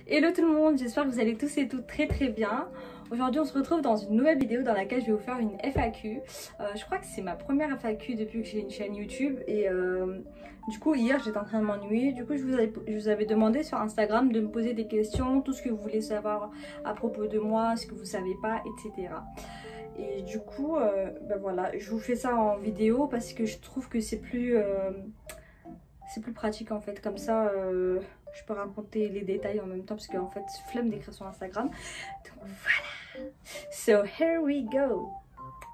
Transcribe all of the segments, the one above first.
Hello tout le monde, j'espère que vous allez tous et toutes très bien. Aujourd'hui on se retrouve dans une nouvelle vidéo dans laquelle je vais vous faire une FAQ. Je crois que c'est ma première FAQ depuis que j'ai une chaîne YouTube et du coup hier j'étais en train de m'ennuyer. Du coup je vous avais demandé sur Instagram de me poser des questions, tout ce que vous voulez savoir à propos de moi, ce que vous savez pas, etc. Et du coup ben voilà, je vous fais ça en vidéo parce que je trouve que c'est plus pratique en fait, comme ça je peux raconter les détails en même temps parce qu'en fait flemme d'écrire sur Instagram. Donc voilà, so here we go.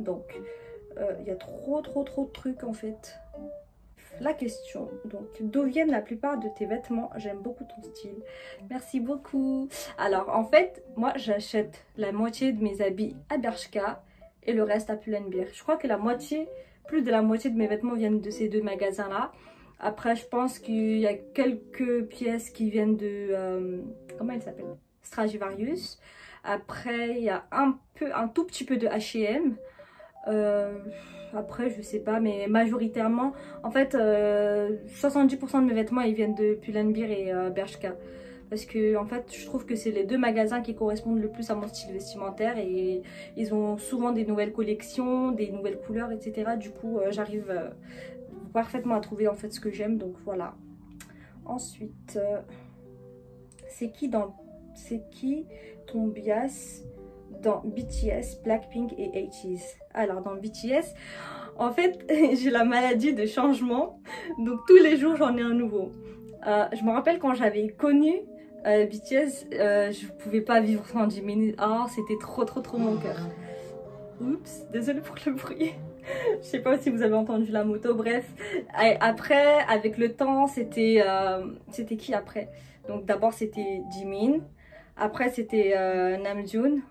Donc il y a trop de trucs en fait. La question, donc d'où viennent la plupart de tes vêtements? J'aime beaucoup ton style, merci beaucoup. Alors en fait moi j'achète la moitié de mes habits à Bershka et le reste à Pull&Bear. Je crois que plus de la moitié de mes vêtements viennent de ces deux magasins là. Après, je pense qu'il y a quelques pièces qui viennent de... comment elle s'appelle? Stradivarius. Après, il y a un tout petit peu de H&M. Après, je sais pas, mais majoritairement, en fait, 70% de mes vêtements, ils viennent de Pull&Bear et Bershka. Parce que, en fait, je trouve que c'est les deux magasins qui correspondent le plus à mon style vestimentaire. Et ils ont souvent des nouvelles collections, des nouvelles couleurs, etc. Du coup, j'arrive... parfaitement à trouver en fait ce que j'aime, donc voilà. Ensuite c'est qui ton bias dans BTS, Blackpink et 80s? Alors dans BTS en fait j'ai la maladie de changement, donc tous les jours j'en ai un nouveau. Je me rappelle quand j'avais connu BTS, je pouvais pas vivre sans Jimin. Oh, c'était trop mon cœur. Oups, désolée pour le bruit. Je sais pas si vous avez entendu la moto, bref. Après, avec le temps, c'était qui après? Donc d'abord c'était Jimin, après c'était Namjoon,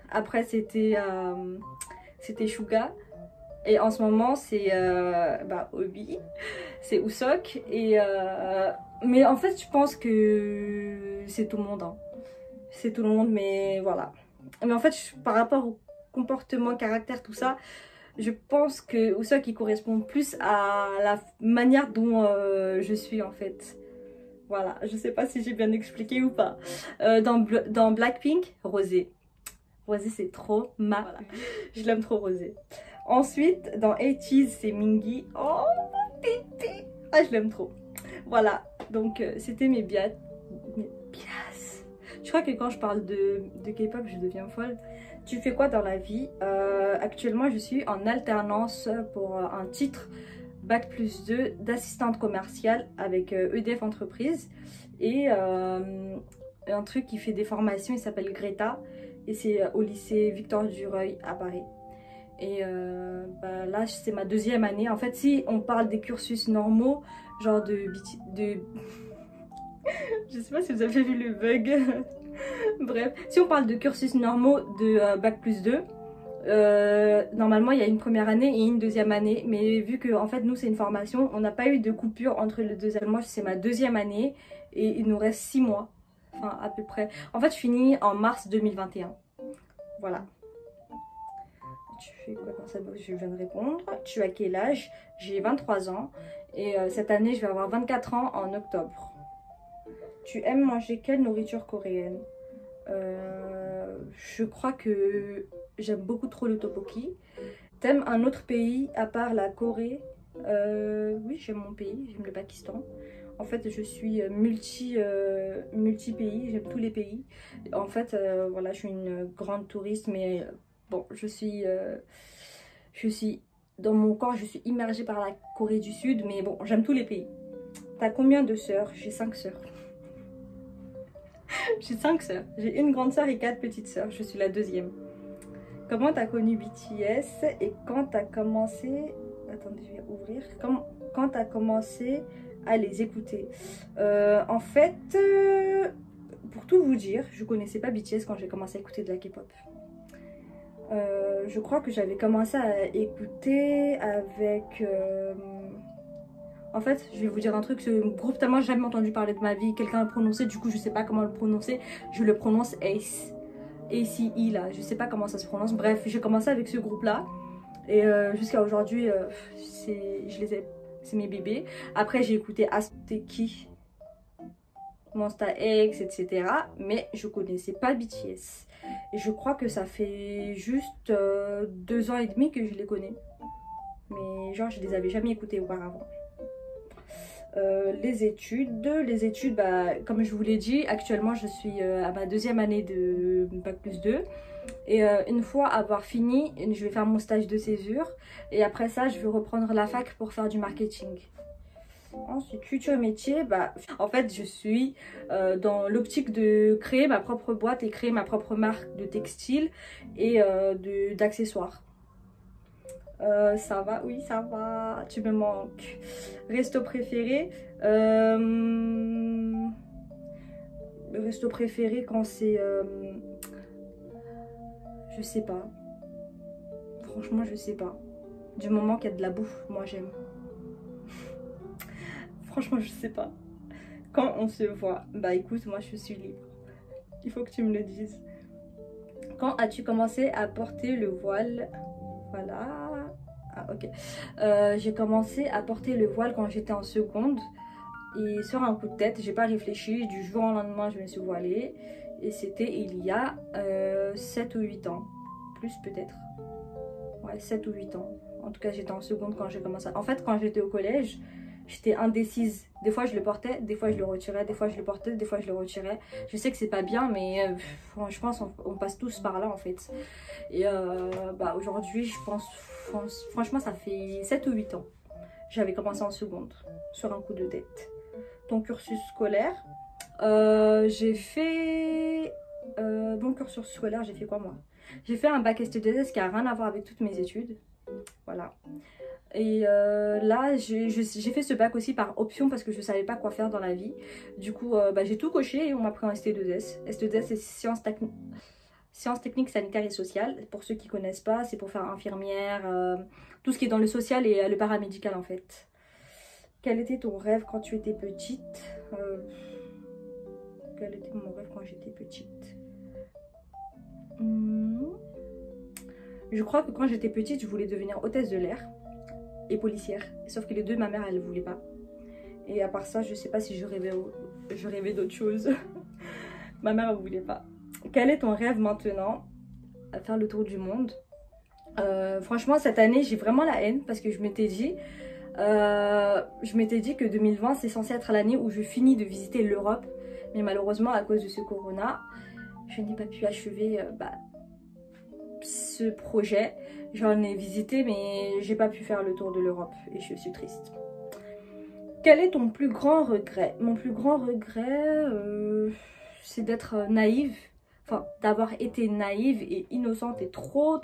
après c'était Suga, et en ce moment c'est Obi, c'est Usok, et mais en fait je pense que c'est tout le monde, hein. C'est tout le monde, mais voilà. Mais en fait par rapport au comportement, caractère, tout ça, je pense que Usok il correspond plus à la manière dont je suis en fait. Voilà, je sais pas si j'ai bien expliqué ou pas. Dans Blackpink, Rosé. Rosé c'est trop ma... Voilà. Je l'aime trop Rosé. Ensuite, dans 80s c'est Mingi. Oh mon bébé. Ah, je l'aime trop. Voilà, donc c'était mes bias. Je crois que quand je parle de K-pop, je deviens folle. Tu fais quoi dans la vie? Actuellement, je suis en alternance pour un titre Bac+2 d'assistante commerciale avec EDF Entreprise. Et un truc qui fait des formations, il s'appelle Greta. Et c'est au lycée Victor Duruy à Paris. Et là, c'est ma deuxième année. En fait, si on parle des cursus normaux, genre de je sais pas si vous avez vu le bug. Bref, si on parle de cursus normaux de Bac+2, normalement il y a une première année et une deuxième année. Mais vu que en fait nous c'est une formation, on n'a pas eu de coupure entre les deux années. Moi c'est ma deuxième année et il nous reste 6 mois. Enfin à peu près. En fait je finis en mars 2021. Voilà. Tu fais quoi dans ça? Je viens de répondre. Tu as quel âge? J'ai 23 ans. Et cette année je vais avoir 24 ans en octobre. Tu aimes manger quelle nourriture coréenne? Je crois que j'aime beaucoup trop le tteokbokki. T'aimes un autre pays à part la Corée? Oui, j'aime mon pays, j'aime le Pakistan. En fait, je suis multi-pays, j'aime tous les pays. En fait, voilà, je suis une grande touriste, mais bon, je suis dans mon corps, je suis immergée par la Corée du Sud, mais bon, j'aime tous les pays. T'as combien de sœurs? J'ai 5 sœurs. J'ai 5 sœurs. J'ai une grande sœur et 4 petites sœurs. Je suis la deuxième. Comment t'as connu BTS et quand t'as commencé... Attendez, je vais ouvrir. Quand t'as commencé à les écouter? En fait, pour tout vous dire, je connaissais pas BTS quand j'ai commencé à écouter de la K-pop. Je crois que j'avais commencé à écouter avec... En fait, je vais vous dire un truc, ce groupe tellement jamais entendu parler de ma vie, quelqu'un le prononçait, du coup je sais pas comment le prononcer, je le prononce Ace. ACE là, je sais pas comment ça se prononce, bref, j'ai commencé avec ce groupe là, et jusqu'à aujourd'hui, c'est mes bébés. Après j'ai écouté Asteki, Monsta X, etc. Mais je connaissais pas BTS. Et je crois que ça fait juste 2 ans et demi que je les connais. Mais genre, je les avais jamais écoutés auparavant. Les études, bah, comme je vous l'ai dit, actuellement je suis à ma 2e année de Bac+2. Et une fois avoir fini, je vais faire mon stage de césure. Et après ça, je vais reprendre la fac pour faire du marketing. Ensuite, futur métier, bah, en fait, je suis dans l'optique de créer ma propre boîte et créer ma propre marque de textile et d'accessoires. Ça va, oui, ça va. Tu me manques. Resto préféré. Resto préféré quand c'est... je sais pas. Franchement, je sais pas. Du moment qu'il y a de la bouffe, moi j'aime. Franchement, je sais pas. Quand on se voit, bah écoute, moi je suis libre. Il faut que tu me le dises. Quand as-tu commencé à porter le voile? Voilà. Ah, ok. J'ai commencé à porter le voile quand j'étais en seconde. Et sur un coup de tête, j'ai pas réfléchi. Du jour au lendemain, je me suis voilée. Et c'était il y a 7 ou 8 ans. Plus peut-être. Ouais, 7 ou 8 ans. En tout cas, j'étais en seconde quand j'ai commencé. En fait, quand j'étais au collège, j'étais indécise. Des fois, je le portais, des fois, je le retirais. Des fois, je le portais, des fois, je le retirais. Je sais que c'est pas bien, mais je pense on passe tous par là, en fait. Et bah, aujourd'hui, je pense... Franchement, ça fait 7 ou 8 ans. J'avais commencé en seconde, sur un coup de tête. Ton cursus scolaire, j'ai fait... mon cursus scolaire, j'ai fait quoi, moi? J'ai fait un bac ST2S qui a rien à voir avec toutes mes études. Voilà. Et là, j'ai fait ce bac aussi par option parce que je savais pas quoi faire dans la vie. Du coup, bah, j'ai tout coché et on m'a pris un ST2S. ST2S, c'est sciences techniques, sanitaires et sociales. Pour ceux qui connaissent pas, c'est pour faire infirmière, tout ce qui est dans le social et le paramédical en fait. Quel était ton rêve quand tu étais petite? Quel était mon rêve quand j'étais petite? Je crois que quand j'étais petite, je voulais devenir hôtesse de l'air et policière. Sauf que les deux, ma mère, elle ne voulait pas. Et à part ça, je sais pas si je rêvais d'autre chose. Ma mère, elle ne voulait pas. Quel est ton rêve maintenant? À faire le tour du monde. Franchement, cette année, j'ai vraiment la haine parce que je m'étais dit que 2020, c'est censé être l'année où je finis de visiter l'Europe. Mais malheureusement, à cause de ce corona, je n'ai pas pu achever ce projet. J'en ai visité, mais j'ai pas pu faire le tour de l'Europe et je suis triste. Quel est ton plus grand regret? Mon plus grand regret, c'est d'être naïve. Enfin, d'avoir été naïve et innocente et trop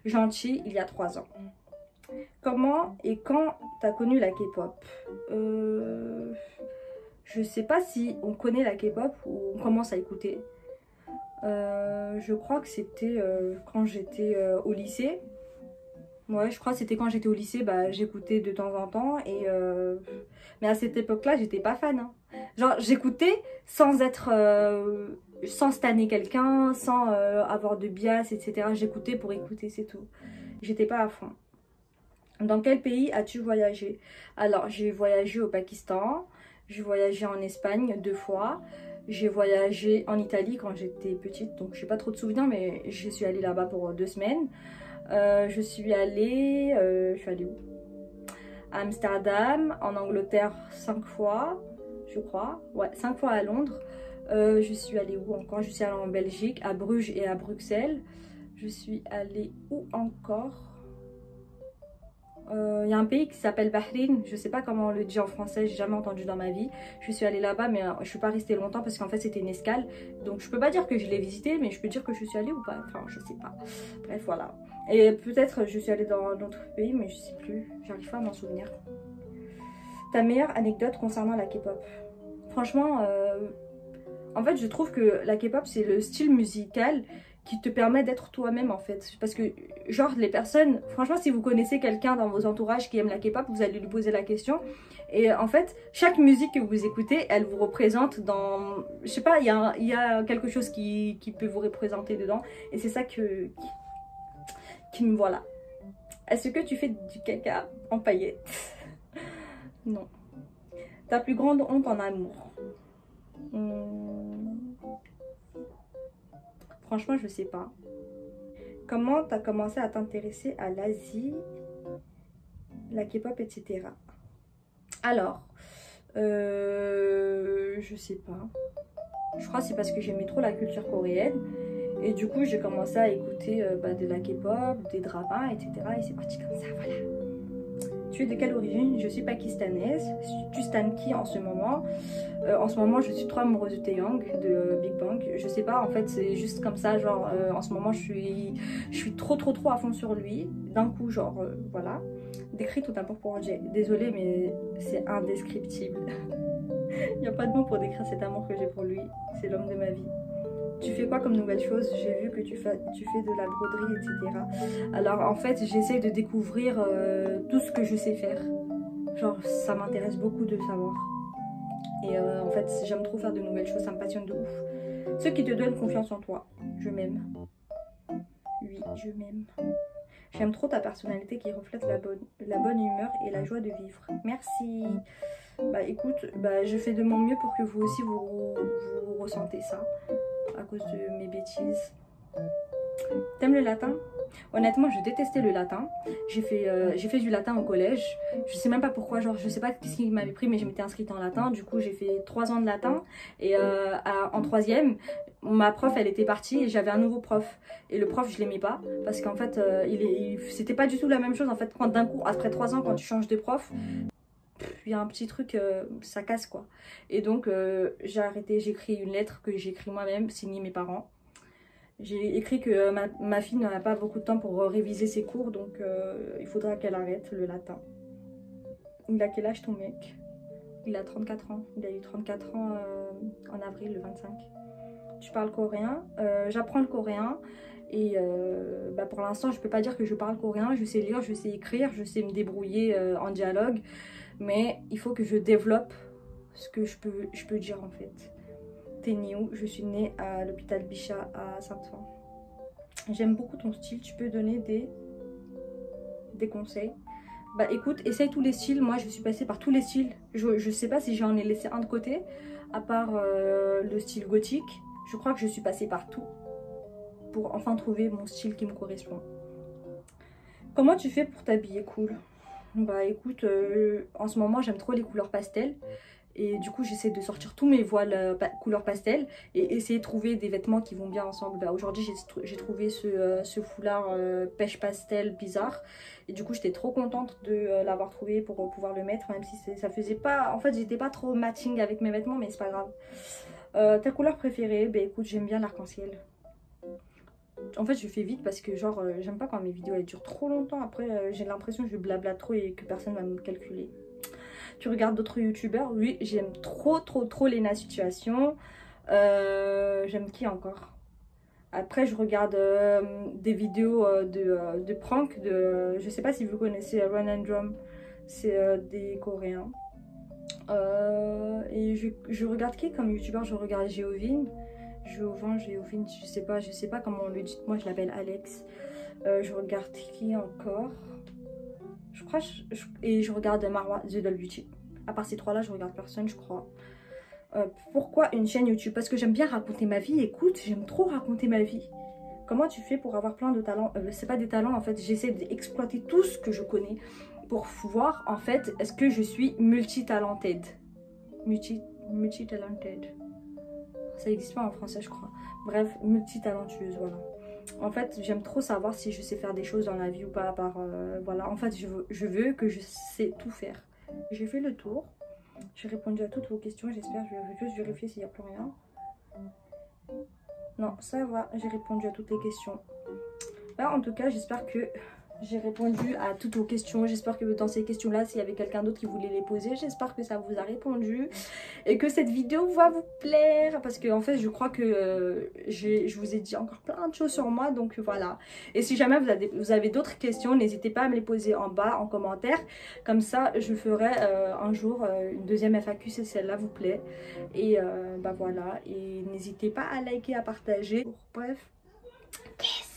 gentille il y a 3 ans. Comment et quand t'as connu la K-pop? Je sais pas si on connaît la K-pop ou on commence à écouter. Je crois que c'était quand j'étais au lycée. Ouais, je crois que c'était quand j'étais au lycée, bah, j'écoutais de temps en temps. Mais à cette époque-là, j'étais pas fan. Hein. Genre, j'écoutais sans être... sans stanner quelqu'un, sans avoir de bias, etc. J'écoutais pour écouter, c'est tout. J'étais pas à fond. Dans quel pays as-tu voyagé? Alors, j'ai voyagé au Pakistan. J'ai voyagé en Espagne 2 fois. J'ai voyagé en Italie quand j'étais petite, donc je n'ai pas trop de souvenirs, mais je suis allée là-bas pour 2 semaines. Je suis allée où? À Amsterdam, en Angleterre 5 fois, je crois. Ouais, 5 fois à Londres. Je suis allée où encore? Je suis allée en Belgique, à Bruges et à Bruxelles. Je suis allée où encore? Il y a un pays qui s'appelle Bahreïn, je sais pas comment on le dit en français, j'ai jamais entendu dans ma vie. Je suis allée là-bas, mais je suis pas restée longtemps parce qu'en fait c'était une escale. Donc je peux pas dire que je l'ai visité, mais je peux dire que je suis allée ou pas. Enfin, je sais pas. Bref, voilà. Et peut-être je suis allée dans d'autres pays, mais je sais plus. J'arrive pas à m'en souvenir. Ta meilleure anecdote concernant la K-pop? Franchement, en fait, je trouve que la K-pop c'est le style musical qui te permet d'être toi-même en fait. Parce que genre les personnes, franchement si vous connaissez quelqu'un dans vos entourages qui aime la K-pop, vous allez lui poser la question. Et en fait, chaque musique que vous écoutez, elle vous représente dans... Je sais pas, il y a quelque chose qui peut vous représenter dedans. Et c'est ça qui me... Voilà. Est-ce que tu fais du caca en paillettes? Non. Ta plus grande honte en amour? Franchement, je sais pas. Comment t'as commencé à t'intéresser à l'Asie, la K-pop, etc. Alors, je sais pas. Je crois que c'est parce que j'aimais trop la culture coréenne. Et du coup, j'ai commencé à écouter de la K-pop, des dramas, etc. Et c'est parti comme ça, voilà. Tu es de quelle origine? Je suis pakistanaise. Tu stan qui en ce moment? En ce moment, je suis trop amoureuse de Taeyang, de Big Bang. Je sais pas, en fait, c'est juste comme ça. Genre, en ce moment, je suis trop à fond sur lui. D'un coup, genre, voilà. Décrit tout d'abord pour dire. Désolée, mais c'est indescriptible. Il n'y a pas de mots pour décrire cet amour que j'ai pour lui. C'est l'homme de ma vie. Tu fais quoi comme nouvelle chose? J'ai vu que tu fais de la broderie, etc. Alors en fait, j'essaie de découvrir tout ce que je sais faire. Genre, ça m'intéresse beaucoup de le savoir. Et en fait, j'aime trop faire de nouvelles choses, ça me passionne de ouf. Ce qui te donne confiance en toi. Je m'aime. Oui, je m'aime. J'aime trop ta personnalité qui reflète la bonne humeur et la joie de vivre. Merci. Bah écoute, je fais de mon mieux pour que vous aussi vous ressentez ça. À cause de mes bêtises. T'aimes le latin? Honnêtement, je détestais le latin. J'ai fait du latin au collège. Je sais même pas pourquoi, genre je sais pas qu'est-ce qui m'avait pris, mais je m'étais inscrite en latin. Du coup, j'ai fait 3 ans de latin. Et en troisième, ma prof, elle était partie et j'avais un nouveau prof. Et le prof, je l'aimais pas parce qu'en fait, c'était pas du tout la même chose. En fait, quand d'un coup, après 3 ans, quand tu changes de prof, il y a un petit truc, ça casse quoi. Et donc j'ai arrêté, j'ai écrit une lettre que j'ai écrit moi-même, signée mes parents. J'ai écrit que ma fille n'a pas beaucoup de temps pour réviser ses cours, donc il faudra qu'elle arrête le latin. Il a quel âge ton mec? Il a 34 ans, il a eu 34 ans en avril le 25. Tu parles coréen? J'apprends le coréen. Et pour l'instant, je peux pas dire que je parle coréen. Je sais lire, je sais écrire, je sais me débrouiller en dialogue. Mais il faut que je développe ce que je peux dire en fait. T'es née où? Je suis née à l'hôpital Bichat à Sainte-Foy. J'aime beaucoup ton style. Tu peux donner des conseils? Bah écoute, essaye tous les styles. Moi, je suis passée par tous les styles. Je sais pas si j'en ai laissé un de côté. À part le style gothique. Je crois que je suis passée par tout. Pour enfin trouver mon style qui me correspond. Comment tu fais pour t'habiller cool? Bah écoute, en ce moment j'aime trop les couleurs pastel. Et du coup j'essaie de sortir tous mes voiles couleur pastel. Et essayer de trouver des vêtements qui vont bien ensemble. Bah, aujourd'hui j'ai trouvé ce foulard pêche pastel bizarre. Et du coup j'étais trop contente de l'avoir trouvé pour pouvoir le mettre. Même si ça faisait pas... En fait j'étais pas trop matching avec mes vêtements, mais c'est pas grave. Ta couleur préférée? Bah écoute, j'aime bien l'arc-en-ciel. En fait je fais vite parce que genre j'aime pas quand mes vidéos elles durent trop longtemps. Après j'ai l'impression que je blabla trop et que personne va me calculer. Tu regardes d'autres youtubeurs? Oui, j'aime trop Lena Situation. J'aime qui encore? Après je regarde des vidéos de prank. Je sais pas si vous connaissez Run and Drum. C'est des Coréens. Et je regarde qui comme youtubeur? Je regarde Géovin, je sais pas comment on le dit. Moi je l'appelle Alex. Je regarde qui encore? Je crois et je regarde Marwa The Doll Beauty. À part ces trois là, je regarde personne, je crois. Pourquoi une chaîne YouTube? Parce que j'aime bien raconter ma vie. Écoute, j'aime trop raconter ma vie. Comment tu fais pour avoir plein de talents? C'est pas des talents en fait, j'essaie d'exploiter tout ce que je connais pour voir en fait est-ce que je suis multi-talented. Multi-talented. Ça n'existe pas en français je crois. Bref, multi-talentueuse, voilà. En fait, j'aime trop savoir si je sais faire des choses dans la vie ou pas. Voilà, en fait, je veux que je sais tout faire. J'ai fait le tour. J'ai répondu à toutes vos questions, j'espère. Je vais juste vérifier s'il n'y a plus rien. Non, ça va, j'ai répondu à toutes les questions. Là, en tout cas, j'espère que j'ai répondu à toutes vos questions. J'espère que dans ces questions-là, s'il y avait quelqu'un d'autre qui voulait les poser, j'espère que ça vous a répondu. Et que cette vidéo va vous plaire. Parce que en fait, je crois que je vous ai dit encore plein de choses sur moi. Donc voilà. Et si jamais vous avez d'autres questions, n'hésitez pas à me les poser en bas, en commentaire. Comme ça, je ferai un jour une deuxième FAQ si celle-là vous plaît. Et voilà. Et n'hésitez pas à liker, à partager. Bref. Peace.